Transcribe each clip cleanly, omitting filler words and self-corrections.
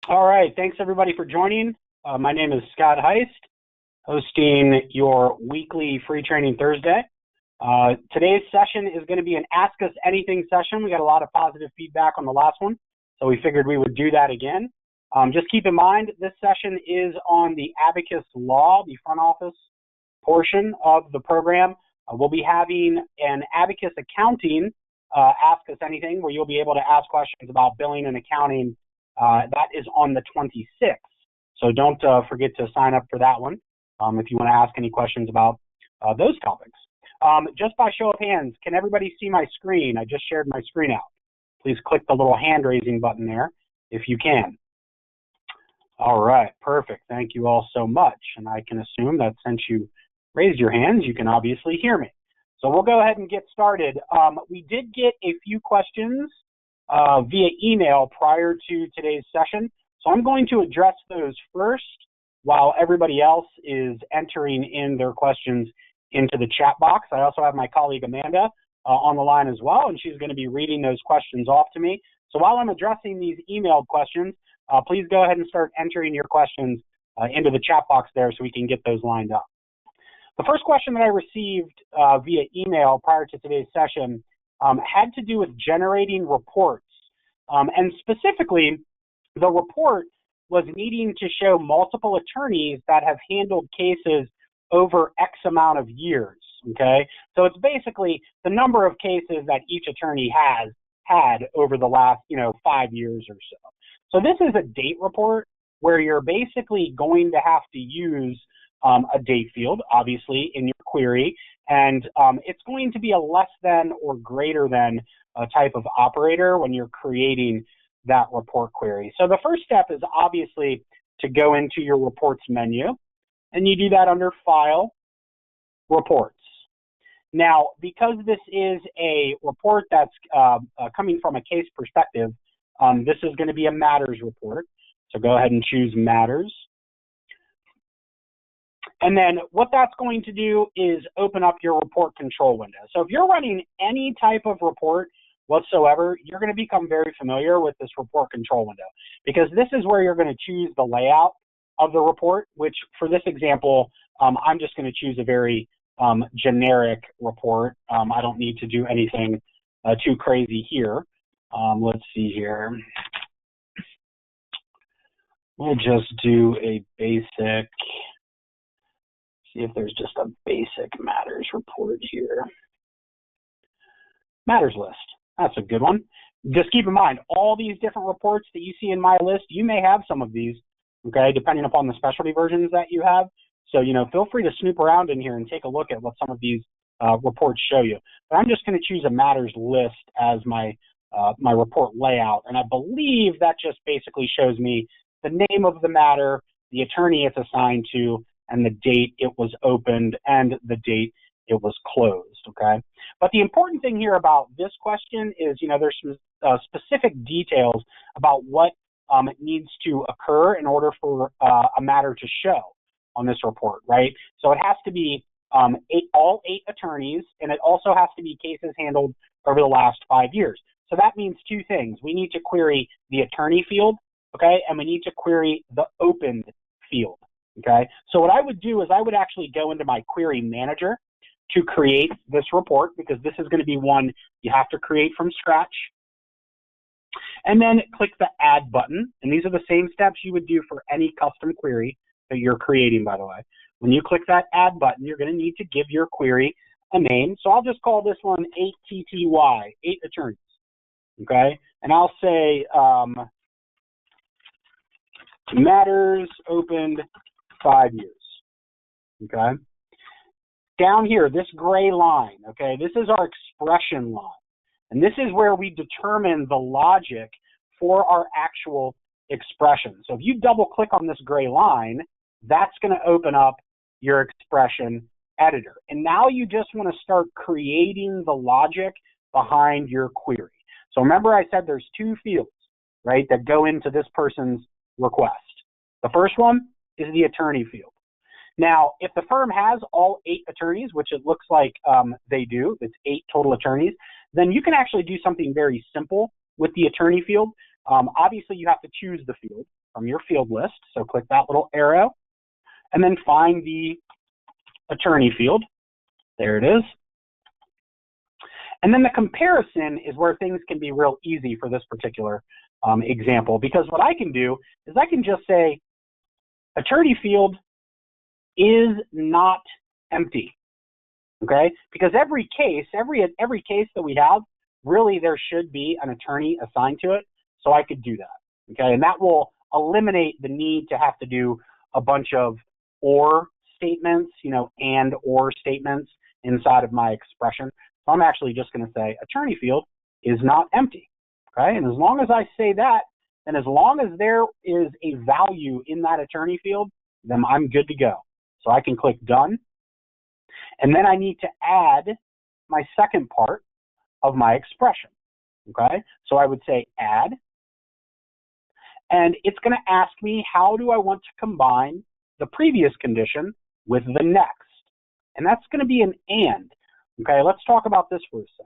All right, thanks everybody for joining. My name is Scott Heist, hosting your weekly free training Thursday. Today's session is going to be an Ask Us Anything session. We got a lot of positive feedback on the last one, so we figured we would do that again. Just keep in mind, this session is on the Abacus Law, the front office portion of the program. We'll be having an Abacus Accounting Ask Us Anything, where you'll be able to ask questions about billing and accounting. That is on the 26th. So don't forget to sign up for that one if you want to ask any questions about those topics. Just by show of hands, can everybody see my screen? I just shared my screen out. Please click the little hand raising button there if you can. All right, perfect. Thank you all so much. And I can assume that since you raised your hands, you can obviously hear me. So we'll go ahead and get started. We did get a few questions via email prior to today's session. So I'm going to address those first while everybody else is entering in their questions into the chat box. I also have my colleague Amanda on the line as well, and she's going to be reading those questions off to me. So while I'm addressing these emailed questions, please go ahead and start entering your questions into the chat box there so we can get those lined up. The first question that I received via email prior to today's session had to do with generating reports. And specifically, the report was needing to show multiple attorneys that have handled cases over X amount of years, okay? So it's basically the number of cases that each attorney has had over the last, 5 years or so. So this is a date report where you're basically going to have to use a date field, obviously, in your query, and it's going to be a less than or greater than type of operator when you're creating that report query. So the first step is obviously to go into your reports menu, and you do that under File, Reports. Now, because this is a report that's coming from a case perspective, this is going to be a matters report. So go ahead and choose matters. And then what that's going to do is open up your report control window. So if you're running any type of report whatsoever, you're going to become very familiar with this report control window, because this is where you're going to choose the layout of the report, which for this example, I'm just going to choose a very generic report. I don't need to do anything too crazy here. Let's see here. We'll just do a basic, see if there's just a basic matters report here. Matters list, that's a good one. Just keep in mind, all these different reports that you see in my list, you may have some of these, okay, depending upon the specialty versions that you have. So, feel free to snoop around in here and take a look at what some of these reports show you. But I'm just going to choose a matters list as my report layout. And I believe that just basically shows me the name of the matter, the attorney it's assigned to, and the date it was opened and the date it was closed, okay? But the important thing here about this question is, there's some specific details about what needs to occur in order for a matter to show on this report, right? So it has to be all 8 attorneys, and it also has to be cases handled over the last 5 years. So that means 2 things. We need to query the attorney field, okay? And we need to query the opened field. Okay, so what I would do is I would actually go into my query manager to create this report, because this is going to be one you have to create from scratch. And then click the add button. And these are the same steps you would do for any custom query that you're creating, by the way. When you click that add button, you're going to need to give your query a name. So I'll just call this one 8TTY, 8 attorneys. Okay, and I'll say matters opened 5 years, okay? Down here, this gray line, okay, this is our expression line. And this is where we determine the logic for our actual expression. So if you double click on this gray line, that's going to open up your expression editor. And now you just want to start creating the logic behind your query. So remember I said there's 2 fields, right, that go into this person's request. The first one is the attorney field. Now, if the firm has all 8 attorneys, which it looks like they do, it's 8 total attorneys, then you can actually do something very simple with the attorney field. Obviously, you have to choose the field. from your field list. So click that little arrow and then find the attorney field. There it is. And then the comparison is where things can be real easy for this particular example, because what I can do is I can just say attorney field is not empty. Okay? Because every case that we have, really there should be an attorney assigned to it. So I could do that. Okay? And that will eliminate the need to have to do a bunch of or statements, and or statements inside of my expression. So I'm actually just going to say attorney field is not empty. Okay? And as long as I say that, and as long as there is a value in that attorney field, then I'm good to go. So I can click done. And then I need to add my second part of my expression. Okay? So I would say add. And it's going to ask me, how do I want to combine the previous condition with the next? And that's going to be an and. Okay, let's talk about this for a sec.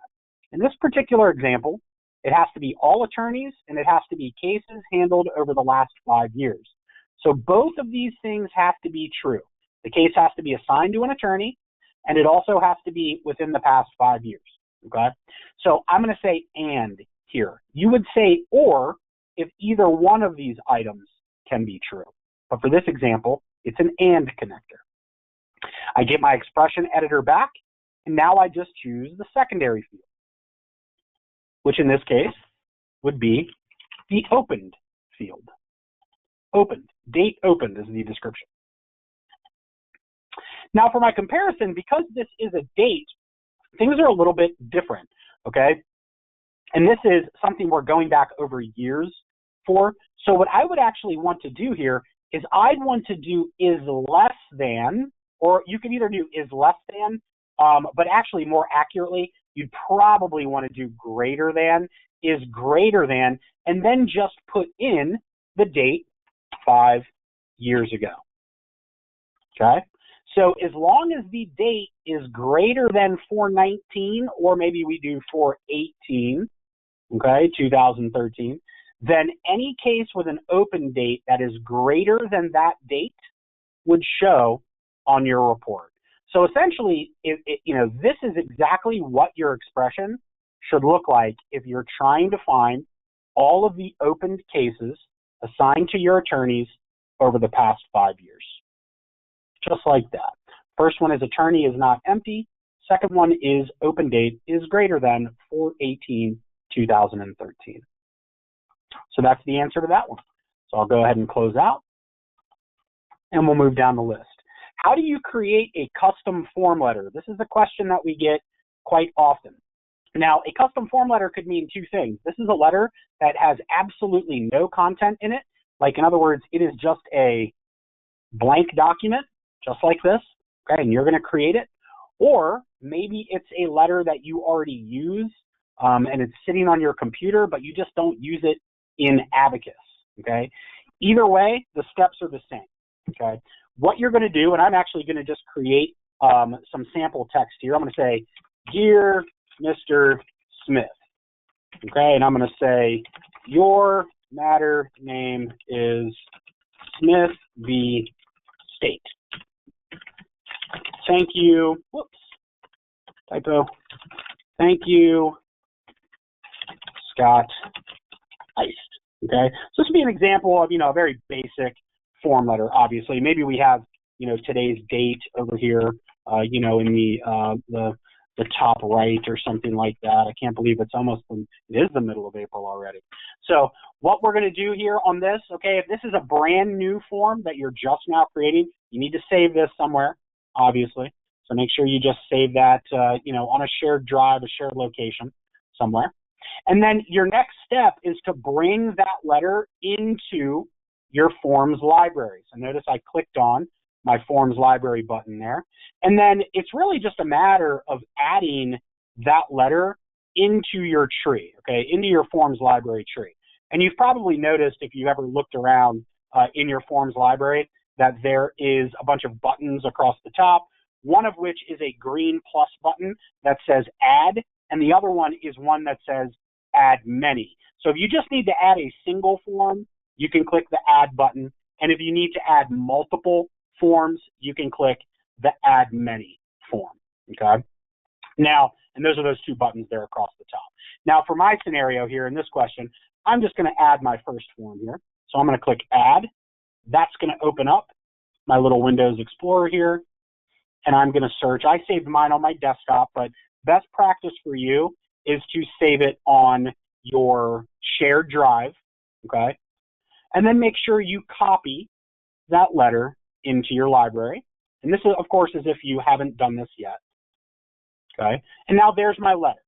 In this particular example, it has to be all attorneys and it has to be cases handled over the last 5 years. So both of these things have to be true. The case has to be assigned to an attorney and it also has to be within the past 5 years. Okay, so I'm going to say and here. You would say or if either one of these items can be true. But for this example, it's an and connector. I get my expression editor back, and now I just choose the secondary field, which in this case would be the opened field. Opened, date opened is the description. Now for my comparison, because this is a date, things are a little bit different, okay? And this is something we're going back over years for. So what I would actually want to do here is I'd want to do is less than, or you can either do is less than, but actually more accurately, you'd probably want to do greater than, is greater than, and then just put in the date 5 years ago. Okay? So as long as the date is greater than 4/19, or maybe we do 4/18, okay, 2013, then any case with an open date that is greater than that date would show on your report. So essentially, this is exactly what your expression should look like if you're trying to find all of the opened cases assigned to your attorneys over the past 5 years. Just like that. First one is attorney is not empty. Second one is open date is greater than 4/18/2013. So that's the answer to that one. So I'll go ahead and close out, and we'll move down the list. How do you create a custom form letter? This is a question that we get quite often. Now, a custom form letter could mean two things. This is a letter that has absolutely no content in it. Like, in other words, it is just a blank document, just like this, okay, and you're going to create it. Or maybe it's a letter that you already use, and it's sitting on your computer, but you just don't use it in Abacus, okay? Either way, the steps are the same, okay? What you're going to do, and I'm actually going to just create some sample text here. I'm going to say, Dear Mr. Smith, okay? And I'm going to say, your matter name is Smith v. State. Thank you. Whoops. Typo. Thank you, Scott Heist. Okay. So this would be an example of, a very basic form letter, obviously. Maybe we have, today's date over here, in the top right or something like that. I can't believe it is the middle of April already. So what we're going to do here on this, okay, if this is a brand new form that you're just now creating, you need to save this somewhere, obviously. So make sure you just save that, on a shared drive, a shared location somewhere. And then your next step is to bring that letter into your forms library. So notice I clicked on my forms library button there. And then it's really just a matter of adding that letter into your tree, okay, into your forms library tree. And you've probably noticed, if you've ever looked around in your forms library, that there is a bunch of buttons across the top, one of which is a green plus button that says add, and the other one is one that says add many. So if you just need to add a single form, you can click the Add button. And if you need to add multiple forms, you can click the Add Many form, okay? Now, and those are those two buttons there across the top. Now, for my scenario here in this question, I'm just going to add my first form here. So I'm going to click Add. That's going to open up my little Windows Explorer here, and I'm going to search. I saved mine on my desktop, but best practice for you is to save it on your shared drive, okay? And then make sure you copy that letter into your library. And this, is, of course, is if you haven't done this yet, okay? And now there's my letter,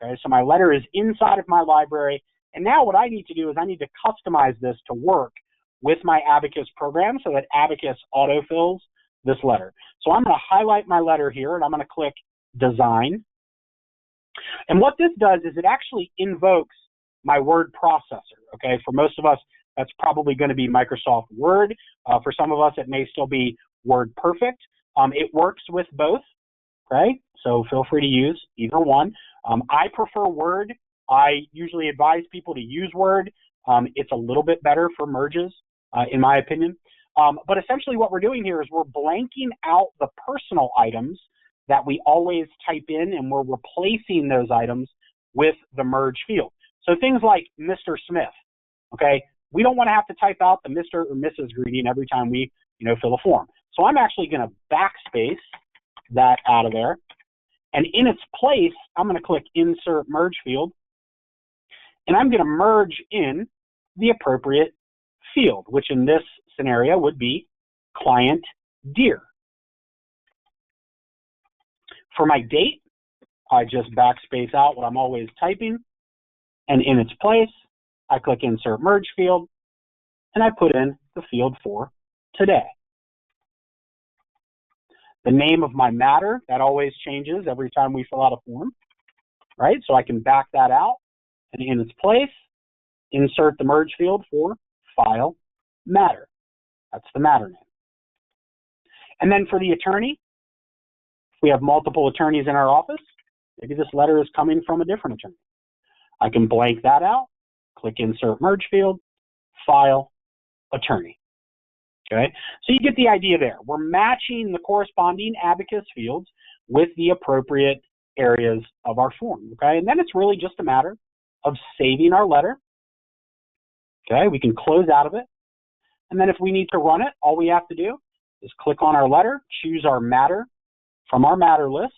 okay? So my letter is inside of my library. And now what I need to do is I need to customize this to work with my Abacus program so that Abacus autofills this letter. So I'm going to highlight my letter here, and I'm going to click Design. And what this does is it actually invokes my word processor, okay? For most of us, that's probably going to be Microsoft Word. For some of us, it may still be WordPerfect. It works with both, right? So feel free to use either one. I prefer Word. I usually advise people to use Word. It's a little bit better for merges, in my opinion. But essentially what we're doing here is we're blanking out the personal items that we always type in, and we're replacing those items with the merge field. So things like Mr. Smith, okay? We don't want to have to type out the Mr. or Mrs. greeting every time we, fill a form. So I'm actually going to backspace that out of there. And in its place, I'm going to click Insert Merge Field. And I'm going to merge in the appropriate field, which in this scenario would be Client Dear. For my date, I just backspace out what I'm always typing. And in its place, I click Insert Merge Field, and I put in the field for today. The name of my matter, that always changes every time we fill out a form, right? So I can back that out, and in its place, insert the merge field for File Matter. That's the matter name. And then for the attorney, if we have multiple attorneys in our office, maybe this letter is coming from a different attorney. I can blank that out, click Insert Merge Field, File, Attorney. Okay, so you get the idea there. We're matching the corresponding Abacus fields with the appropriate areas of our form. Okay, and then it's really just a matter of saving our letter. Okay, we can close out of it. And then if we need to run it, all we have to do is click on our letter, choose our matter from our matter list.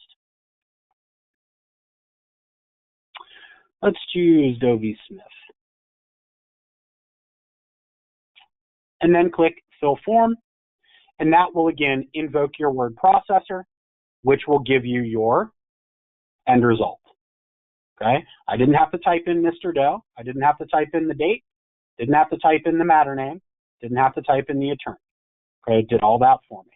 Let's choose Dovey Smith. And then click Fill Form. And that will, again, invoke your word processor, which will give you your end result. Okay? I didn't have to type in Mr. Doe. I didn't have to type in the date. Didn't have to type in the matter name. Didn't have to type in the attorney. Okay? It did all that for me.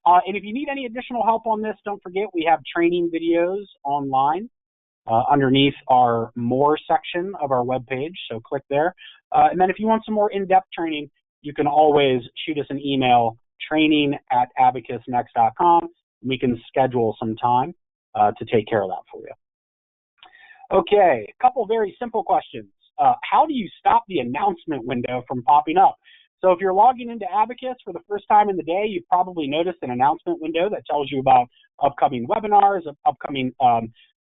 And if you need any additional help on this, don't forget we have training videos online underneath our More section of our webpage, so click there. And then if you want some more in-depth training, you can always shoot us an email, training@abacusnext.com. We can schedule some time to take care of that for you. Okay, a couple very simple questions. How do you stop the announcement window from popping up? So if you're logging into Abacus for the first time in the day, you've probably noticed an announcement window that tells you about upcoming webinars, upcoming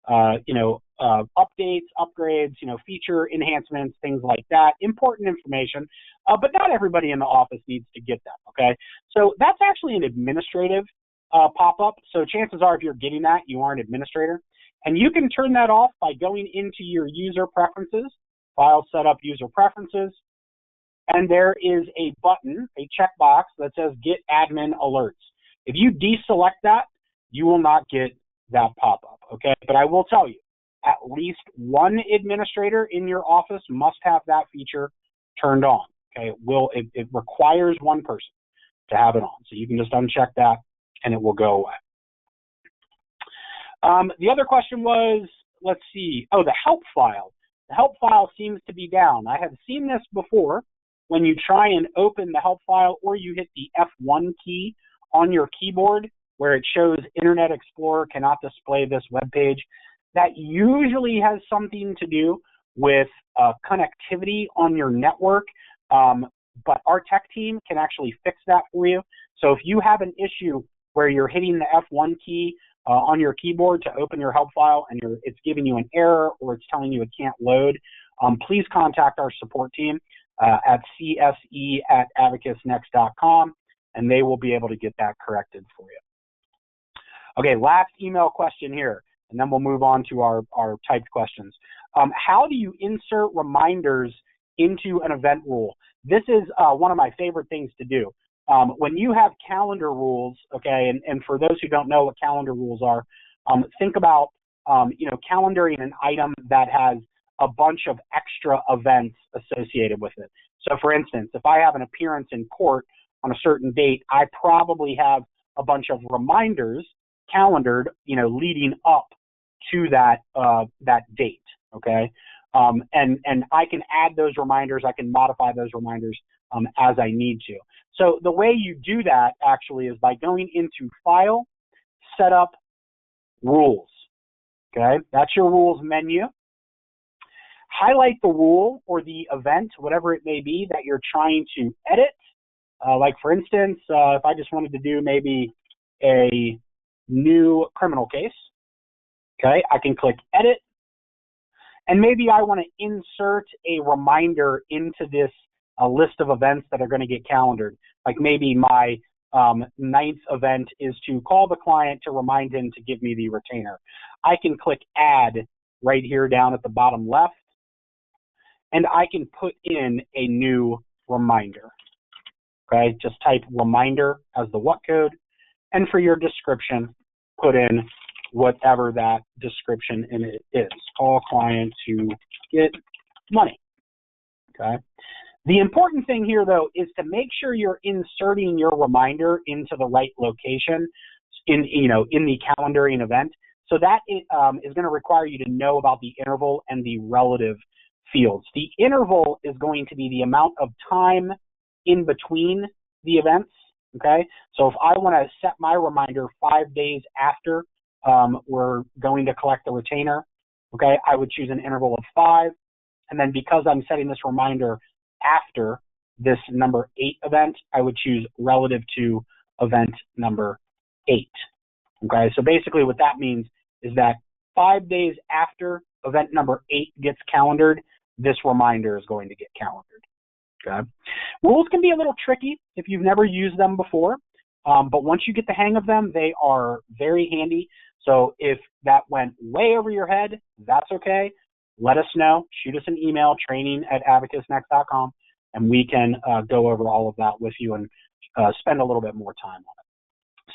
updates, upgrades, feature enhancements, things like that, important information, but not everybody in the office needs to get them, okay? So that's actually an administrative pop-up, so chances are if you're getting that, you are an administrator, and you can turn that off by going into your user preferences, File Setup User Preferences, and there is a button, a checkbox that says Get Admin Alerts. If you deselect that, you will not get that pop-up, okay? But I will tell you, at least one administrator in your office must have that feature turned on, okay? It requires one person to have it on. So you can just uncheck that and it will go away. The other question was, let's see, the help file. The help file seems to be down. I have seen this before when you try and open the help file or you hit the F1 key on your keyboard where it shows Internet Explorer cannot display this web page. That usually has something to do with connectivity on your network. but our tech team can actually fix that for you. So if you have an issue where you're hitting the F1 key on your keyboard to open your help file and it's giving you an error or it's telling you it can't load, please contact our support team at cse@abacusnext.com, and they will be able to get that corrected for you. Okay, last email question here, and then we'll move on to our typed questions. How do you insert reminders into an event rule? This is one of my favorite things to do. When you have calendar rules, okay, and for those who don't know what calendar rules are, think about, calendaring an item that has a bunch of extra events associated with it. So for instance, if I have an appearance in court on a certain date, I probably have a bunch of reminders calendared, leading up to that date, okay? And I can add those reminders, I can modify those reminders as I need to. So the way you do that actually is by going into File, Setup, Rules, okay? That's your rules menu. Highlight the rule or the event, whatever it may be, that you're trying to edit. Like for instance, if I just wanted to do maybe a new criminal case, okay, I can click Edit. And maybe I want to insert a reminder into this list of events that are going to get calendared. Like maybe my 9th event is to call the client to remind him to give me the retainer. I can click Add right here down at the bottom left, and I can put in a new reminder. Okay, just type reminder as the what code, and for your description, put in whatever that description in it is. Call client to get money. Okay. The important thing here, though, is to make sure you're inserting your reminder into the right location in the calendaring event. So that is going to require you to know about the interval and the relative fields. The interval is going to be the amount of time in between the events. Okay. So if I want to set my reminder 5 days after we're going to collect the retainer, okay, I would choose an interval of 5. And then because I'm setting this reminder after this number 8 event, I would choose relative to event number 8. Okay, so basically what that means is that 5 days after event number 8 gets calendared, this reminder is going to get calendared. Okay. Rules can be a little tricky if you've never used them before, but once you get the hang of them, they are very handy. So if that went way over your head, that's okay. Let us know. Shoot us an email, training@abacusnext.com, and we can go over all of that with you and spend a little bit more time on it.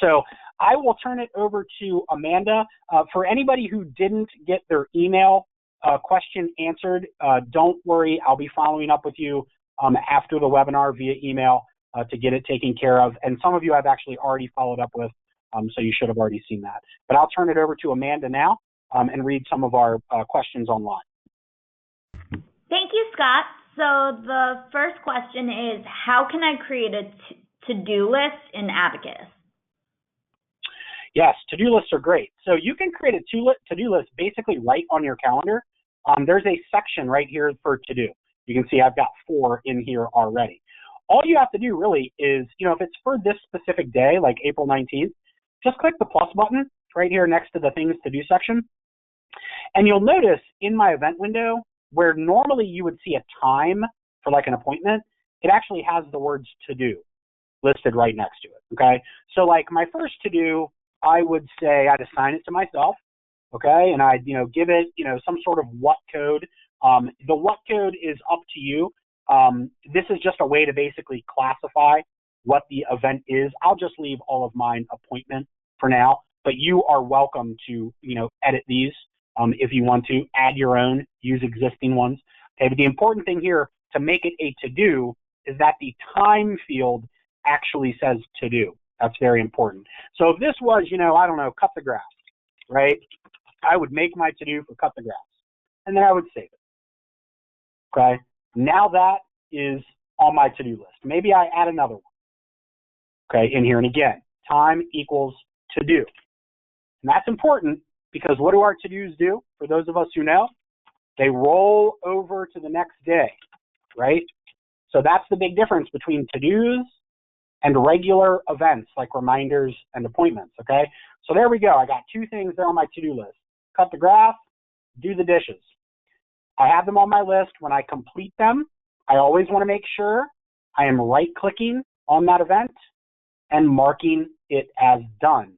So I will turn it over to Amanda. For anybody who didn't get their email question answered, don't worry. I'll be following up with you after the webinar via email to get it taken care of. And some of you I've actually already followed up with, so you should have already seen that. But I'll turn it over to Amanda now and read some of our questions online. Thank you, Scott. So the first question is, how can I create a to-do list in Abacus? Yes, to-do lists are great. So you can create a to-do list basically right on your calendar. There's a section right here for to-do. You can see I've got 4 in here already. All you have to do really is, if it's for this specific day, like April 19th, just click the plus button right here next to the things to do section. And you'll notice in my event window, where normally you would see a time for like an appointment, it actually has the words to do listed right next to it, okay? So like my first to do, I would say I'd assign it to myself, okay? And I'd, give it, some sort of what code. The what code is up to you. This is just a way to basically classify what the event is. I'll just leave all of mine appointment for now, but you are welcome to, edit these if you want to, add your own, use existing ones. Okay, but the important thing here to make it a to-do is that the time field actually says to-do. That's very important. So if this was, I don't know, cut the grass, right? I would make my to-do for cut the grass, and then I would save it. Okay, now that is on my to-do list. Maybe I add another one, okay, in here. And again, time equals to-do. And that's important because what do our to-dos do? For those of us who know, they roll over to the next day, right? So that's the big difference between to-dos and regular events like reminders and appointments, okay? So there we go. I got 2 things there on my to-do list. Cut the grass, do the dishes. I have them on my list. When I complete them, I always want to make sure I am right-clicking on that event and marking it as done.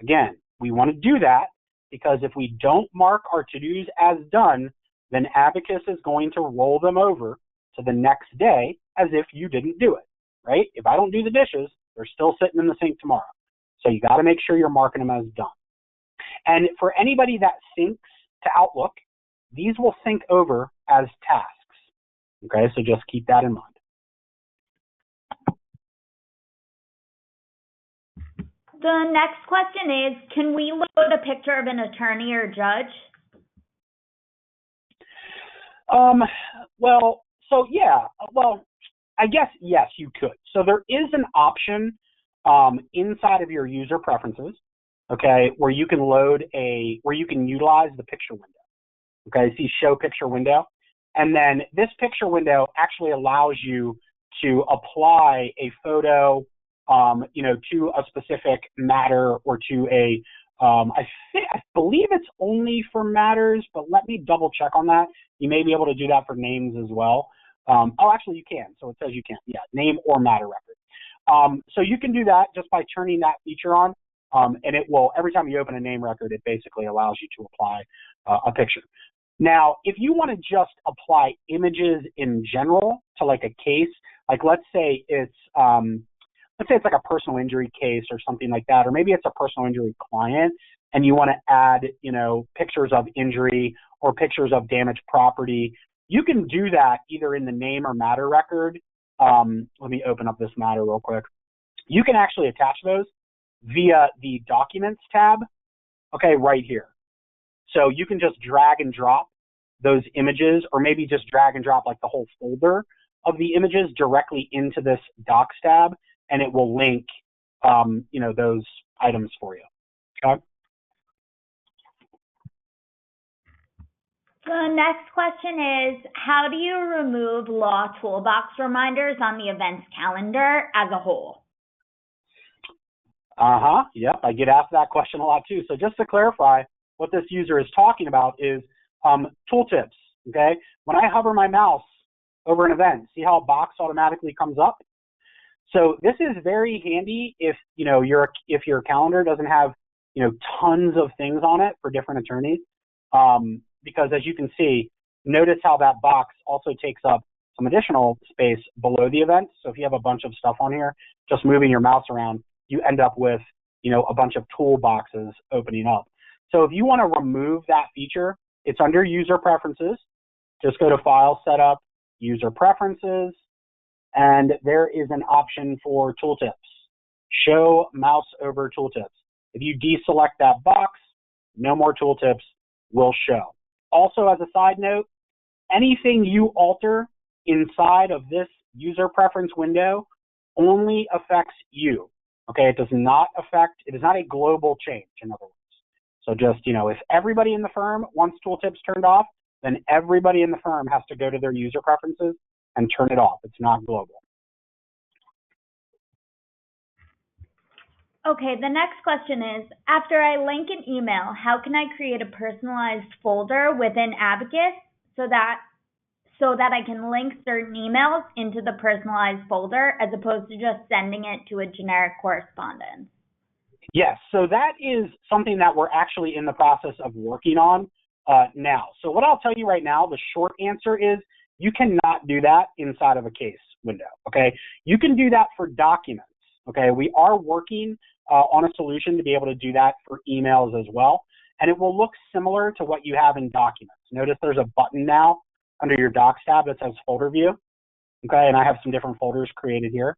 Again, we want to do that because if we don't mark our to-dos as done, then Abacus is going to roll them over to the next day as if you didn't do it, right? If I don't do the dishes, they're still sitting in the sink tomorrow. So you got to make sure you're marking them as done. And for anybody that syncs to Outlook, these will sync over as tasks, okay? So just keep that in mind. The next question is, can we load a picture of an attorney or judge? I guess, yes, you could. So there is an option inside of your user preferences, okay, where you can where you can utilize the picture window. Okay, see show picture window. And then this picture window actually allows you to apply a photo, to a specific matter or to a, I believe it's only for matters, but let me double check on that. You may be able to do that for names as well. Actually you can. So it says you can, yeah, name or matter record. So you can do that just by turning that feature on. And it will, every time you open a name record, it basically allows you to apply a picture. Now, if you want to just apply images in general to like a case, like let's say it's like a personal injury case or something like that, or maybe it's a personal injury client and you want to add, pictures of injury or pictures of damaged property, you can do that either in the name or matter record. Let me open up this matter real quick. You can actually attach those via the Documents tab, okay, right here. So you can just drag and drop those images, or maybe just drag and drop like the whole folder of the images directly into this Docs tab, and it will link, those items for you. Okay. The next question is, how do you remove law toolbox reminders on the events calendar as a whole? Yep, I get asked that question a lot too. So just to clarify, what this user is talking about is tooltips, okay? When I hover my mouse over an event, see how a box automatically comes up? So this is very handy if, if your calendar doesn't have, tons of things on it for different attorneys. Because as you can see, notice how that box also takes up some additional space below the event. So if you have a bunch of stuff on here, just moving your mouse around, you end up with, a bunch of toolboxes opening up. So if you want to remove that feature, it's under User Preferences. Just go to File, Setup, User Preferences, and there is an option for tooltips. Show mouse over tooltips. If you deselect that box, no more tooltips will show. Also, as a side note, anything you alter inside of this user preference window only affects you. Okay, it is not a global change, in other words. So just, if everybody in the firm wants tooltips turned off, then everybody in the firm has to go to their user preferences and turn it off. It's not global. Okay, the next question is, after I link an email, how can I create a personalized folder within Abacus so that I can link certain emails into the personalized folder as opposed to just sending it to a generic correspondence? Yes, so that is something that we're actually in the process of working on now. So what I'll tell you right now, the short answer is you cannot do that inside of a case window, okay? You can do that for documents, okay? We are working on a solution to be able to do that for emails as well, and it will look similar to what you have in documents. Notice there's a button now under your Docs tab that says Folder View, okay? And I have some different folders created here.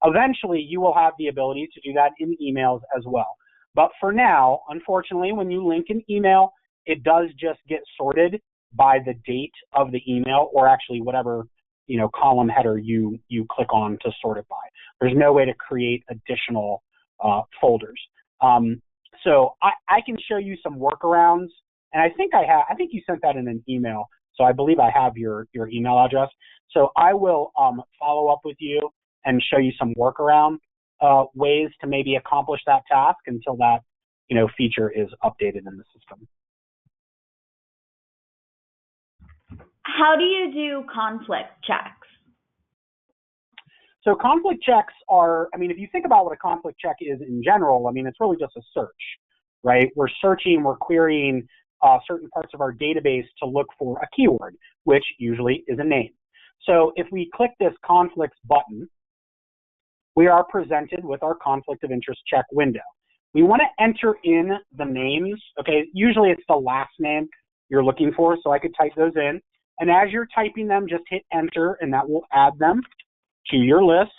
Eventually, you will have the ability to do that in emails as well. But for now, unfortunately, when you link an email, it does just get sorted by the date of the email, or actually whatever column header you click on to sort it by. There's no way to create additional folders. So I can show you some workarounds, and I think you sent that in an email. So I believe I have your email address. So I will follow up with you and show you some workaround ways to maybe accomplish that task until that feature is updated in the system. How do you do conflict checks? So conflict checks are, if you think about what a conflict check is in general, it's really just a search, right? We're searching, we're querying certain parts of our database to look for a keyword, which usually is a name. So if we click this conflicts button, we are presented with our conflict of interest check window. We want to enter in the names, okay? Usually it's the last name you're looking for, so I could type those in. And as you're typing them, just hit enter, and that will add them to your list.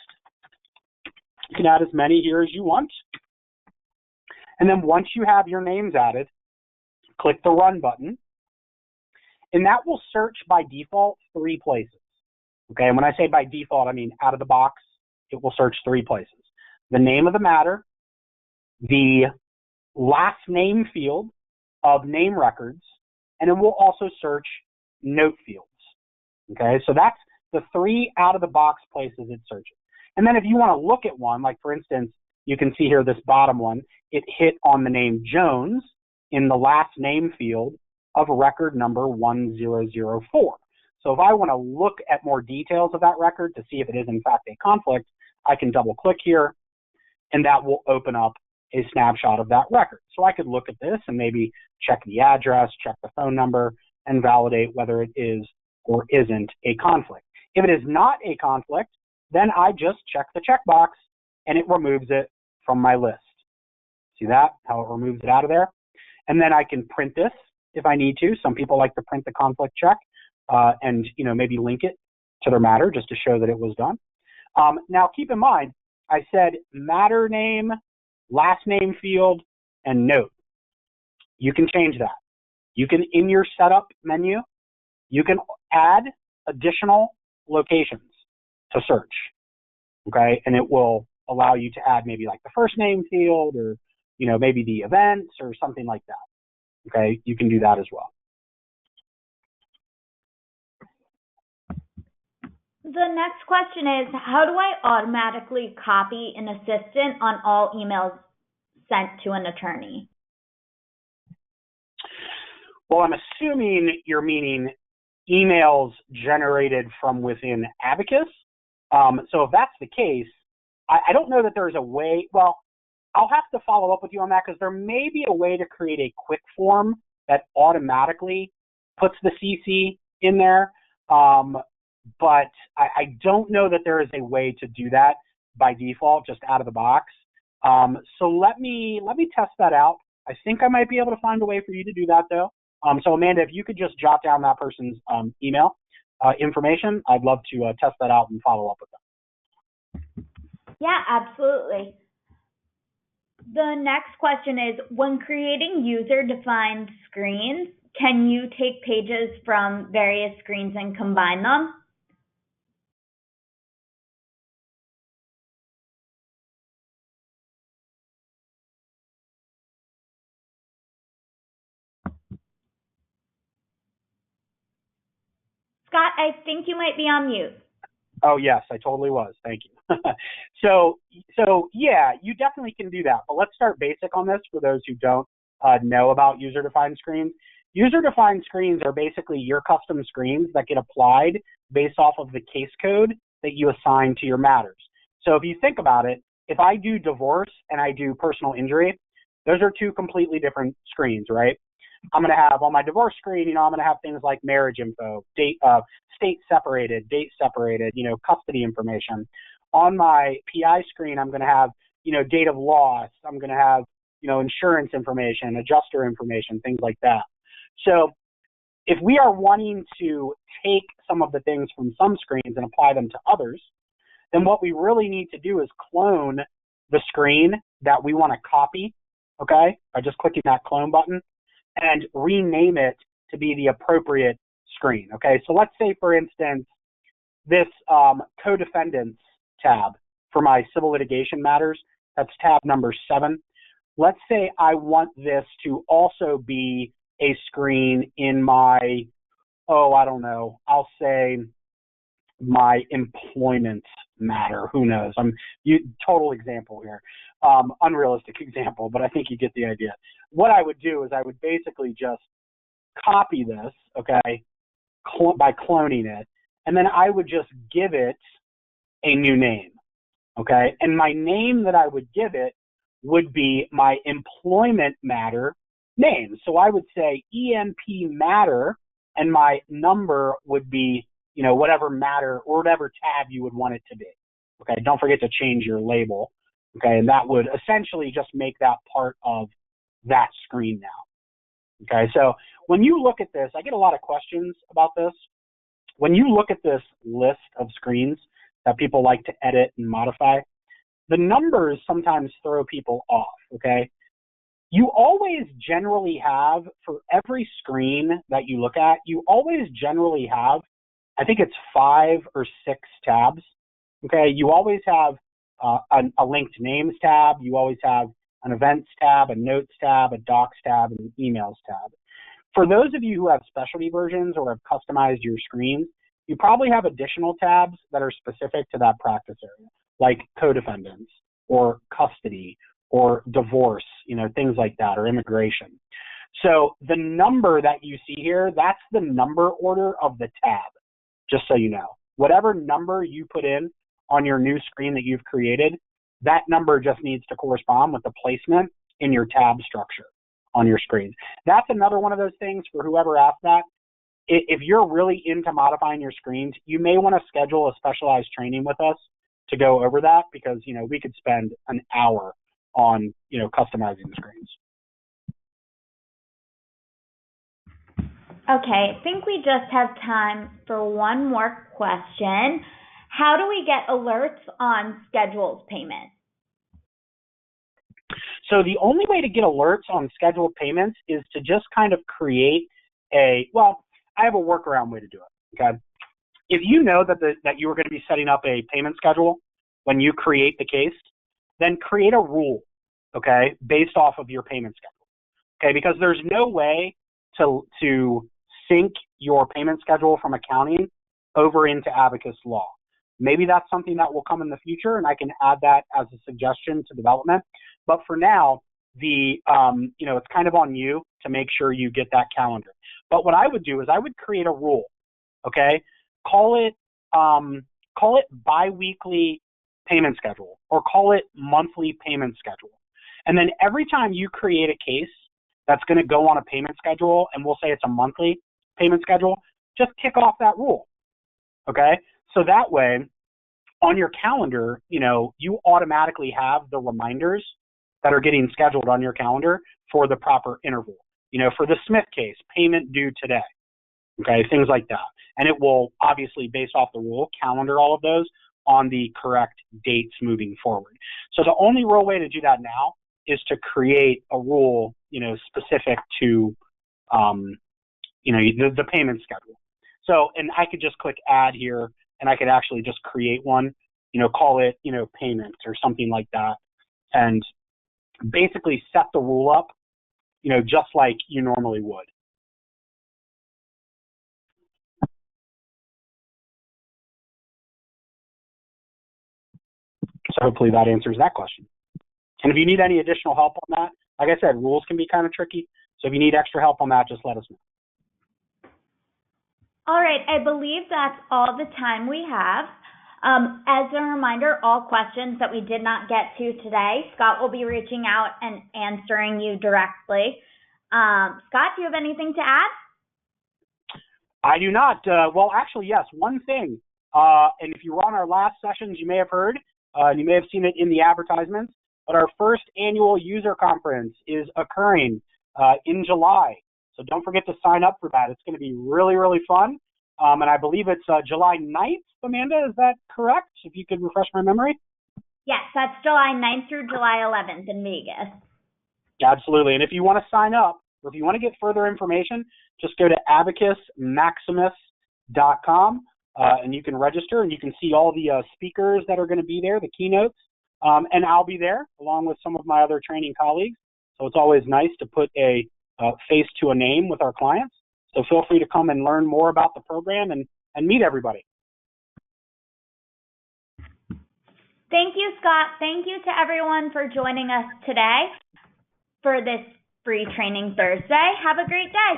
You can add as many here as you want. And then once you have your names added, click the run button, and that will search by default 3 places. Okay, and when I say by default, I mean out of the box, it will search 3 places. The name of the matter, the last name field of name records, and it will also search note fields. Okay, so that's the 3 out of the box places it searches. And then if you want to look at one, like for instance, you can see here this bottom one, it hit on the name Jones in the last name field of record number 1004. So if I want to look at more details of that record to see if it is in fact a conflict, I can double click here and that will open up a snapshot of that record. So I could look at this and maybe check the address, check the phone number, and validate whether it is or isn't a conflict. If it is not a conflict, then I just check the checkbox and it removes it from my list. See that, how it removes it out of there? And then I can print this if I need to. Some people like to print the conflict check and maybe link it to their matter just to show that it was done. Now keep in mind, I said matter name, last name field, and note. You can change that. You can, in your setup menu, you can add additional locations to search, okay? And it will allow you to add maybe like the first name field or, maybe the events or something like that, okay? You can do that as well. The next question is, how do I automatically copy an assistant on all emails sent to an attorney? Well, I'm assuming you're meaning emails generated from within Abacus. So if that's the case, I don't know that there's a way, well, I'll have to follow up with you on that because there may be a way to create a quick form that automatically puts the CC in there. But I don't know that there is a way to do that by default, just out of the box. So let me test that out. I think I might be able to find a way for you to do that though. So Amanda, if you could just jot down that person's email information, I'd love to test that out and follow up with them. Yeah, absolutely. The next question is, when creating user-defined screens, can you take pages from various screens and combine them? Scott, I think you might be on mute. Oh yes, I totally was. Thank you. So yeah, you definitely can do that. But let's start basic on this for those who don't know about user-defined screens. User-defined screens are basically your custom screens that get applied based off of the case code that you assign to your matters. So if you think about it, if I do divorce and I do personal injury, those are 2 completely different screens, right? I'm going to have on my divorce screen, I'm going to have things like marriage info, date, state separated, date separated, custody information. On my PI screen, I'm going to have, date of loss. I'm going to have, insurance information, adjuster information, things like that. So if we are wanting to take some of the things from some screens and apply them to others, then what we really need to do is clone the screen that we want to copy, okay, by just clicking that clone button, and rename it to be the appropriate screen, okay? So let's say, for instance, this co-defendants tab for my civil litigation matters, that's tab number 7. Let's say I want this to also be a screen in my oh, I don't know, I'll say my employment matter. Who knows? Total example here, unrealistic example, but I think you get the idea. What I would do is I would basically just copy this, okay, by cloning it, and then I would just give it a new name, okay? And my name that I would give it would be my employment matter name. So I would say EMP matter, and my number would be, you know, whatever matter or whatever tab you would want it to be. Okay, don't forget to change your label. Okay, and that would essentially just make that part of that screen now. Okay, so when you look at this, I get a lot of questions about this. When you look at this list of screens that people like to edit and modify, the numbers sometimes throw people off, okay? You always generally have, for every screen that you look at, you always generally have, I think it's 5 or 6 tabs, okay? You always have a linked names tab, you always have an events tab, a notes tab, a docs tab, and an emails tab. For those of you who have specialty versions or have customized your screens, you probably have additional tabs that are specific to that practice area, like co-defendants or custody or divorce, you know, things like that, or immigration. So the number that you see here, that's the number order of the tab, just so you know. Whatever number you put in on your new screen that you've created, that number just needs to correspond with the placement in your tab structure on your screen. That's another one of those things for whoever asked that. If you're really into modifying your screens, you may want to schedule a specialized training with us to go over that, because, you know, we could spend an hour on, you know, customizing the screens. Okay, I think we just have time for one more question. How do we get alerts on scheduled payments? So the only way to get alerts on scheduled payments is to just kind of create I have a workaround way to do it, okay? If you know that you are going to be setting up a payment schedule when you create the case, then create a rule, okay, based off of your payment schedule, okay? Because there's no way to sync your payment schedule from accounting over into Abacus Law. Maybe that's something that will come in the future, and I can add that as a suggestion to development. But for now, you know, it's kind of on you to make sure you get that calendar. But what I would do is I would create a rule, okay? Call it biweekly payment schedule, or call it monthly payment schedule. And then every time you create a case that's going to go on a payment schedule, and we'll say it's a monthly payment schedule, just kick off that rule, okay? So that way, on your calendar, you know, you automatically have the reminders that are getting scheduled on your calendar for the proper interval. You know, for the Smith case, payment due today, okay, things like that. And it will obviously, based off the rule, calendar all of those on the correct dates moving forward. So the only real way to do that now is to create a rule, you know, specific to, you know, the payment schedule. So, and I could just click add here, and I could actually just create one, you know, call it, you know, payments or something like that, and basically set the rule up, you know, just like you normally would. So hopefully that answers that question. And if you need any additional help on that, like I said, rules can be kind of tricky. So if you need extra help on that, just let us know. All right, I believe that's all the time we have. As a reminder, all questions that we did not get to today, Scott will be reaching out and answering you directly. Scott, do you have anything to add? I do not. Well, actually, yes, one thing. And if you were on our last sessions, you may have heard, and you may have seen it in the advertisements, but our first annual user conference is occurring in July. So don't forget to sign up for that. It's going to be really, really fun. And I believe it's July 9th, Amanda, is that correct? If you could refresh my memory. Yes, that's July 9th through July 11th in Vegas. Absolutely. And if you want to sign up, or if you want to get further information, just go to AbacusMaximus.com, and you can register, and you can see all the speakers that are going to be there, the keynotes, and I'll be there along with some of my other training colleagues. So it's always nice to put a face to a name with our clients. So feel free to come and learn more about the program and meet everybody. Thank you, Scott. Thank you to everyone for joining us today for this Free Training Thursday. Have a great day.